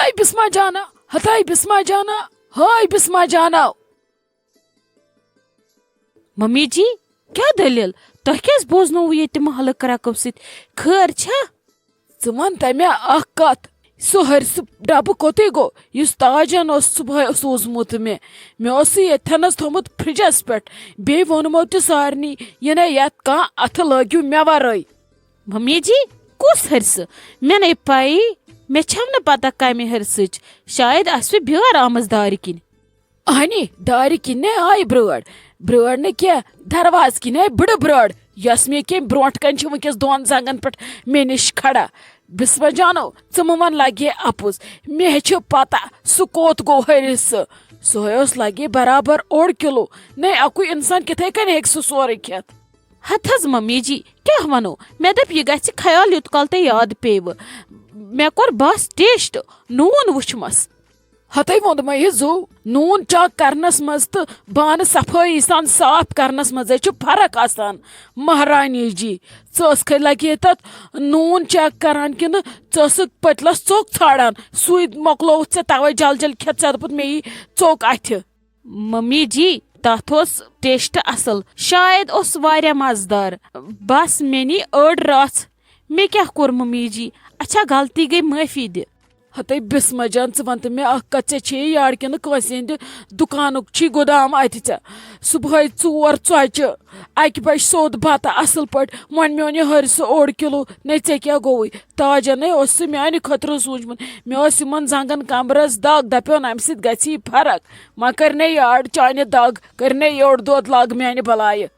हाय बिस्मा जाना, हताई बिस्मा जाना, हाय बिस्मा जाना। मम्मी जी क्या दलील तुह क्या बोजनो ये महल करको सत खैर छा वन तमे अख कत सो हरस डब कोत गो इस ताजन सुबह सोजमुत मे ये थोमुत फ्रिजस पे बे वोनमो तो सारनी ये ये कह अथ लगियो मे वराई। मम्मी जी कुस हरस मे नहीं पाई मे छम न पता कमे हरस शायद आसवे ब्योर आमज दार किन अहनी दार किन आय ब्रड़ ब्रड़ ने क्या दरवाज किन आय बड़ ब्रड़ यस मे कम ब्रोट कन वस दोन जंगन पे मे निश खड़ा। बिस्मा जानो च वन लगे अपुज मे पता सह कोत गो हरिस सह लगे बराबर 1.5 किलो न अकु इंसान किथे कन हे सह सोरे खेत। हथ हज मम्मी जी क्या वनो मे दप यह गि ख्याल युत कल ते याद पेव मे कोर बस टेस्ट नून वुचमस। हते वोन मे जो नून चक करनस मज तो बान सफाई सान साफ करनस मज फर्क आसान। महारानी जी च लगे तथ नून चेक करान कि च पतलस चोक छाड़ान सुई मोकलो तवे जल जल खेत दपुत मे चोक अथ। मम्मी जी तथ टेस्ट असल शायद उस वारिया मजदार बस मे नी अड़ रच मे क्या कोर मम्मी जी अच्छा गलती गई माफी दे। हते बिस्मा जान च वन मे कत चे यार कि कंस दुकान गोदाम अत सुबह 4 चौचि अक बज सोद बत असल पे वन मे ओन हरस 1.5 किलो न ऐ क्या गो ताजन माने खतर सूझमुत मे जंगन कमरस दग दपोन अम सत ग फर्क मा कर यार चाने दग कर योड़ दोद लाग माने बलाय।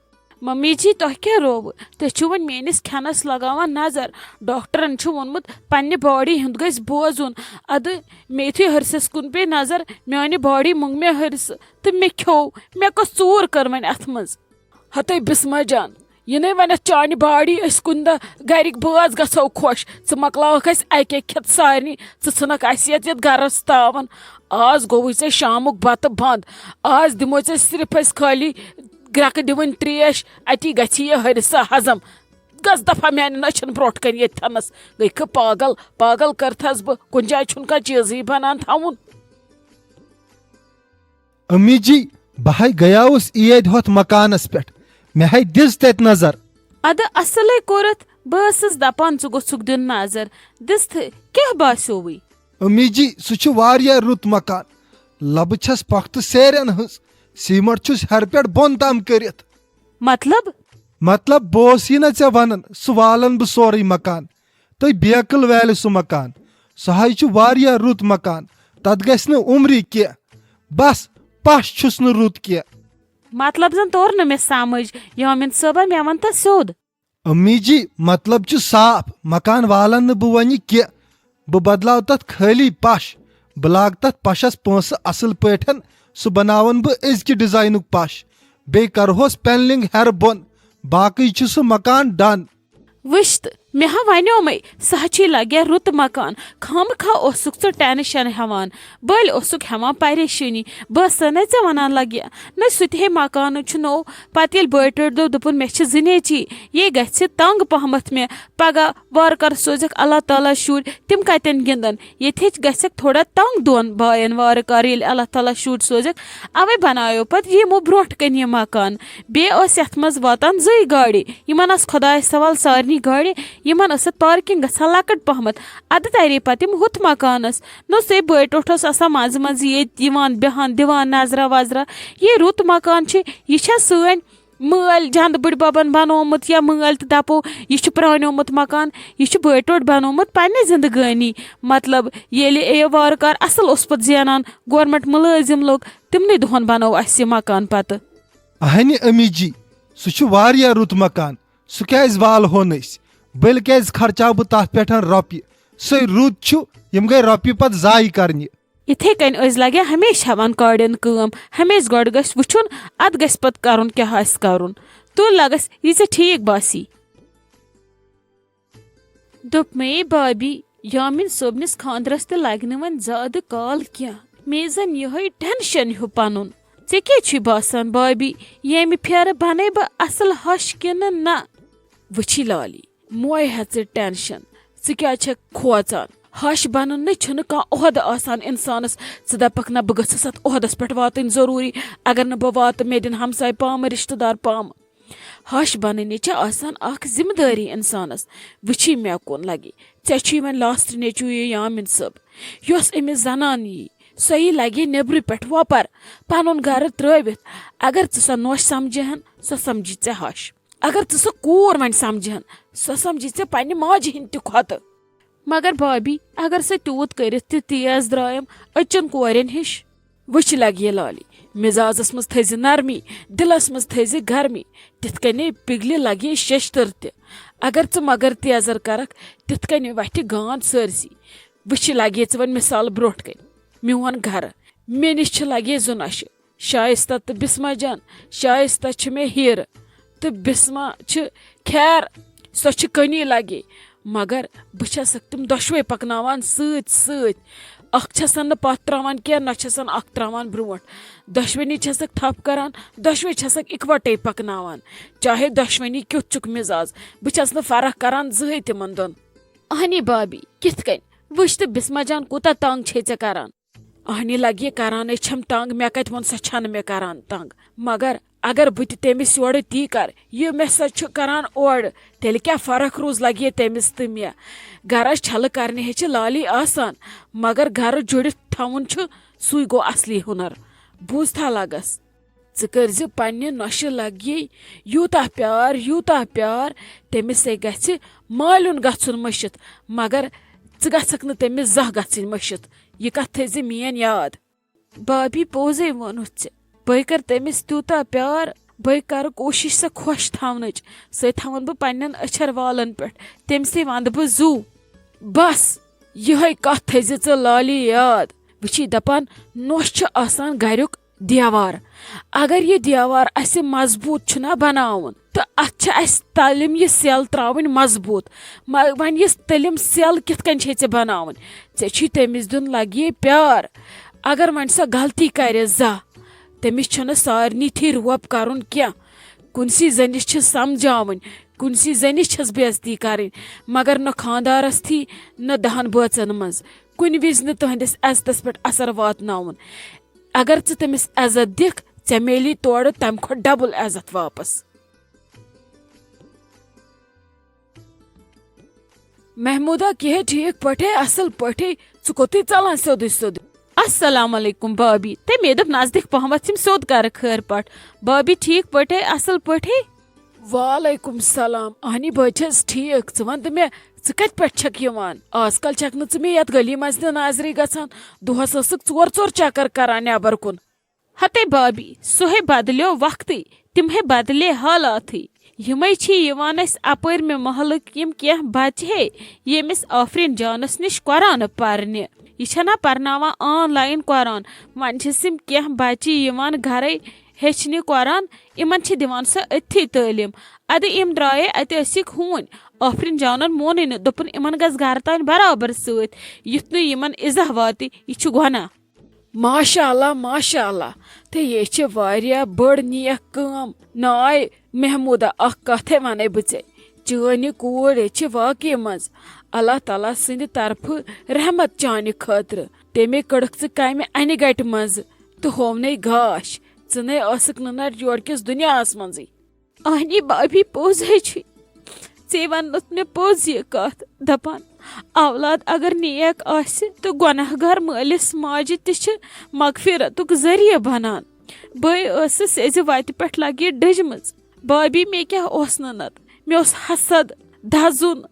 मम्मी जी तुह क्या रोव तुह वन मेनिस खेनस लगावान नजर डॉक्टरन वोनमुत पन्ने बॉडी हुंद गस बोजुन अद मे थी हरसस कुन पे नजर मेनी बॉडी मुंग मे हरस तो मे खो मे कस चूर कर वन अथ मज। हते बिस्मा जान ये वन चान बॉडी कुन दह गरिक बाज गो खुश च मकलावक अक खेत सारे षनक ये गरस तावन आज गो शामुक बत बंद आज दिमो सिर्फ खाली ग्रक दिवन त्रेश अति गि हरस हजम गस दफा माने नशन ब्रोट कन ये थनस गई पागल पागल करथस बह कुन जाय छुन का चीज ही बनान थाउन। अम्मी जी बह गयाउस ईद होत मकानस पे मे है दिस तत नजर अद असल कोरत बस दपान च गोसुक दिन नजर दिस क्या बासो वही। अम्मी जी सह वारिया रुत मकान लब छस पख्त सेरन हज सीमट छुस हर पे बोन तम करित मतलब बोस यी ना वन सह वालन बह सोरे मकान तुम बेकल वाले सह मकान सह वारिया रुत मकान तथ गस न उम्री कह बस पश छुस न रुत कह। मतलब जन तोर न मे समझ यामिन सोबा मे वन त सोद। अम्मी जी मतलब छु साफ मकान वालन न बह वन कह बह बदलाव तथ खाली पश बह लाग तथ पशस पोस असल पठन सह बनावन बह अजकि डिजाइनुक पश बे करहोस पेनलिंग हर बोन बाकी छु सह मकान डन। वुश्त मे हा वनो मै सह लगे रुत मकान खम खा ओसुक च टेंशन हेवान बल ओसुक हेवान परेशानी बस न चे वनान लगे न सुते मकान नो पत ये बट दो दोपन मे जनेची ये गि तंग पहमत मे पगह वार कर सोजक अल्लाह ताला शुर तिम कतन गिंदन ये गक थोड़ा तंग दोन बायन वार कर ये अल्लाह ताला शुर सोजक अवे बनायो पत यमो ब्रोट कन ये मकान बे यथ मज वातान जई गाड़ी यमन खुदाय सवाल सारनी गाड़ी यमन पार्किंग गसान लकट पहमत अद तरे पत हुत मकानस न से बट ओठस आसान मज मज ये बेहान दिवान नजरा वजरा ये रुत मकान यह सन मल जंद बड़ बबन बनोमुत या मल तो दपो यह प्रानोमुत मकान यह बटोट बनोमुत पन्ने जिंदगानी मतलब ये वार कार असल उस पत जेनान गवर्नमेंट मुलाजिम लोग तिमने दोहन बनो अस मकान पत। अहनी अम्मी जी सह वारिया रुत मकान सह क्या वाल होन बल क्या खर्चा बह तथ पे रोपये सह रुत यम गई रोपये पत जाय करने। इथे कन लगे हमेशा वन कड़न कम हमेश गोड़ गस वुचुन अद गस पत करुन क्या आस करुन तो लगस ये ठीक बासी। दोप मे भाभी यामिन सोबनिस खानदरस ते लग्न वन ज्यादा काल क्या मे जन यह टेंशन हु पनुन ऐ क्या बासान भाभी येमि फेर बने बह असल हश किन ना। वची लाली मोय हे टेंशन क्या खोचान हश बनन छुन कह ओहद आसान इंसानस च दपक ना बह गस अत ओहदस पे वातन जरूरी अगर न बह वात मे दिन हमसाय पाम रिश्तेदार पाम हश बनन आसान अख जिम्मेदारी इंसानस वुची मे कुन लगे ऐ वन लास्ट नेचू ये यामिन सब यस अमिस जनान यी सही लगे नेब्र पे वपर पन गर त्रवित अगर सो नोश समझहन सो समझी ऐ हश अगर सो कूर वन समझहन सो समझी ऐ पन्ने माजि हिंद खोत मगर भाभी अगर सो तूत करित तेज द्रायम अचन कोरन हिश वुच लग ये लाली मिजाजस मज थज नरमी दिलस मज थज गर्मी तिथ कने पिघलि लगे शेश्तर त अगर मगर तेजर करक तिथ कने वथ गांद सरसी वुच लगे वन मिसाल ब्रोट कन मोन घर मे निश लगे जु नश शाइस्ता तो बिस्मा जान शाइस्ता मे हीर तो बिस्मा खैर सो कनी लगे मगर बस तम दशवे पकनावान सत अखन पथ त्रावान कह न अख त्रावान ब्रोट दशवनी थप करान दशवे इकवटे पकनावान चाहे दशवनी क्युत चुक मिजाज बस फर्क करान जहे तिमन दोन अहनी भाभी किथ कन वुच तो बिस्मा जान कूता तंग छे चे करान अहनी लगे करान छम तंग मे कत वो सो मे करान तंग मगर अगर बह तमिस योड़ ती कर यह मे सा करान ओड़ तेल क्या फर्क रोज लगे तमिस तो मे घर छल करने हे लाली आसान मगर घर जुड़ित थवन सुई गो असली हुनर बूझता लगस ज पन्ने नौश लगे यूता प्यार तमिस गि मालुन गुन मशित मगर गक न तमिस जह गन मशित यह कथ थज मेन याद भाभी पोजे वोन बह कर तमिस तूता प्यार बह कर कोशिश सो खुश थवन सो थवन बह पन्न अछर वालन पे तमसे वंद बह जू बस यह कथ थज च लाली याद वुची दपान नोश आसान गरुक देवार अगर यह देवार अस मजबूत छुना बनावन तो अत तलिम यह सेल त्रावन मजबूत वन यह तलिम सेल कित कन छे बनावन ऐ तमिस दिन लगे प्यार अगर वन सो गलती कर तमिस सारनी थी रोप करन क्या कुनसी जनिस समझावन कुनसी जनिस बेजती करें मगर न खानदारस थी न दहन बचन मज कुन विज न तुहंदिस इज्जतस पे असर वातनावन अगर तमिस इज्जत दिख ऐ मेली तोड़ तम खो डबल इज्जत वापस महमूदा कह ठीक पटे असल पटे कोत चलान सोद सोद अस्सलाम वालेकुम भाभी ते मे दोप नजदीक पहमत सिम सोद कर खैर पट भाभी ठीक पटे असल पटे वालेकुम सलाम अहनी बस ठीक वन मे कत पे छक आजकल छक न मे ये गली मज नजरी गसान दोहस चोर चोर चक्कर करान नबर कुन हते भाभी सोहे बदलो वक्त तिम हे बदले हालात यमे अपर मे महलक यम कह बच हे यमिस आफरीन जानस निश कुरान परने यह परनावा ऑनलाइन कुरान वन कह बच्चे घर हेचने कुरान इमन दिवान सो अथी तालीम अद इम द्राये अतिक हून आफरीन जानन मोन दोपन इमन गस घर तान बराबर सत युथ नमन इज़ह वात यह गुनाह माशा तो ये वारिया बड़ नियक काम नाय महमूदा अख कथे वन बे चान कूर ये वाकई मज अल्लाह ताला सिंद तरफ रहमत चान खतर तमे कड़क कम अन गट मज तो होवने गाश चे असक नट योड़किस दुनियास मज अहनी भाभी पोजे चे वन मे पोज यह कत दपान औलाद अगर नेक आस तो गुनहगार मालिस माजि त मगफिरतुक जरिए बनान बह सेज वत पे लगे डजमज भाभी मे क्या नत मे हसद दजुन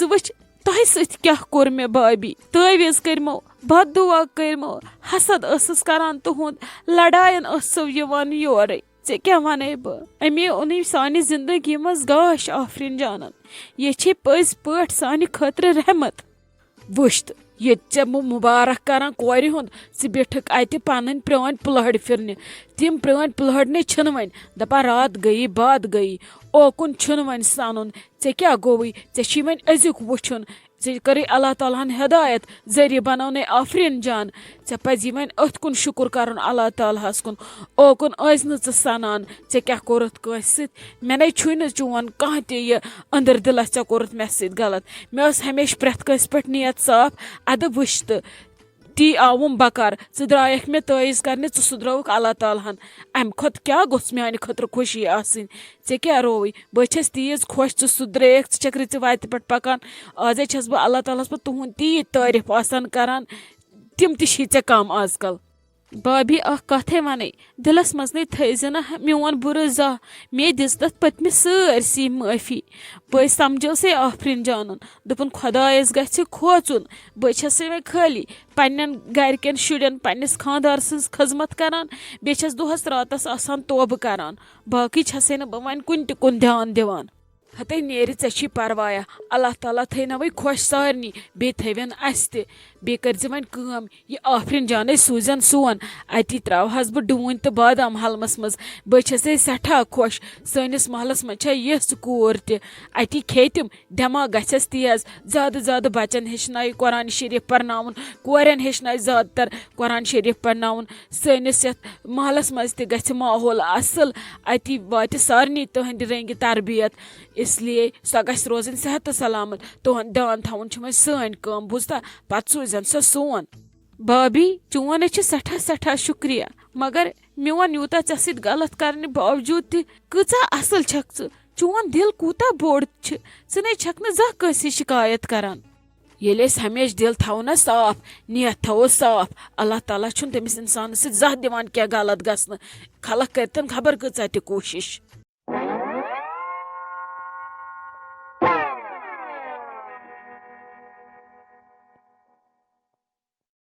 वुच तह क्या कोर मे भाभी तवीज़ करमो बद दुआ करमो हसद करान तुहद लड़ायन योर ऐ क्या वन अमे ओन सानि जिंदगी मज गाश आफरीन जानन ये पज पट सानि खतर रहमत वुश्त ये मुबारक करान कोर हुंद बिठक अत पन प्रान प्लहड़ फिरने तिम प्रान प्लहड़ने वन दपान रात गई बात गई ओकुन वन सानुन ऐ क्या गोवई ऐ वन अजुक वुचुन े कर अल्लाह ताला हन हिदायत जरिए बनौने आफरीन जान े पजी वन अथ कुन शुक्र करन अल्लाह तालाहस कुन ओकुन ऐस न सनान े क्या कोरत कस सत मे छु न चोन कह ते अंदर दिलस े कोरत मे सत गलत मे हमेशा प्रेथ कस पे नियत साफ अद वुश तो ती आवुम बकार े द्रायक मे तईज करने सुधरौक अल्लाह तालाहन अम खुद क्या गोस माने खतर खुशी आसिन े क्या रोवई बस तीज खुश सुधरैक चक्र वत पे पकान आज छस बह अल्लाह तालास पे तुहद तीत तारीफ आसान करान तिम ती कम आजकल भाभी कथे वन दिलस मज थज ना मोन बुर जा मे दिस तथ पत्म सरसी माफी बह समझो से आफरीन जानन दोपन खुदायस गछ खोचुन बस मे खाली पन्न गरकन शुरन पन्नस खानदार सज खजमत करान बेस दोहस रातस आसान तोब करान बाकी छसे न बह वन कुन त कुन ध्यान दिवान हते नेर े परवाया अल्लाह ताला थना वही खुश सारनी बे थवन अस बे कर वन कम यह आफरीन जान सूजन सोन अति त्रवहस बह डून तो बादाम हलमस मज बस सठा खुश सनिस महलस मज यह कोर अति खेतम दिमाग गस तेज ज्यादा ज्यादा बचन हेचन कुरान शरीफ पर्न कोरन हेचन ज्यादातर कुरान शरीफ पर्न सनिस महलस मज त माहौल असल अति वात सारनी तहद रंग तरबियत इसलिए सो गस रोजन सेहत सलामत तुहद ध्यान थवन सन कम बुझता पत सूजन सो सोन भाभी चोन सठा सठा शुक्रिया मगर मोन यूता े सत गलत करने बावजूद तचा असल छक चोन दिल कूता बोड़ े छक न जा कसी शिकायत करान ये हमेशा दिल थो ना साफ नियत थो साफ अल्लाह ताला तमिस इंसान सह दिवान क्या गलत गसन खलक करतन खबर कचा कोशिश।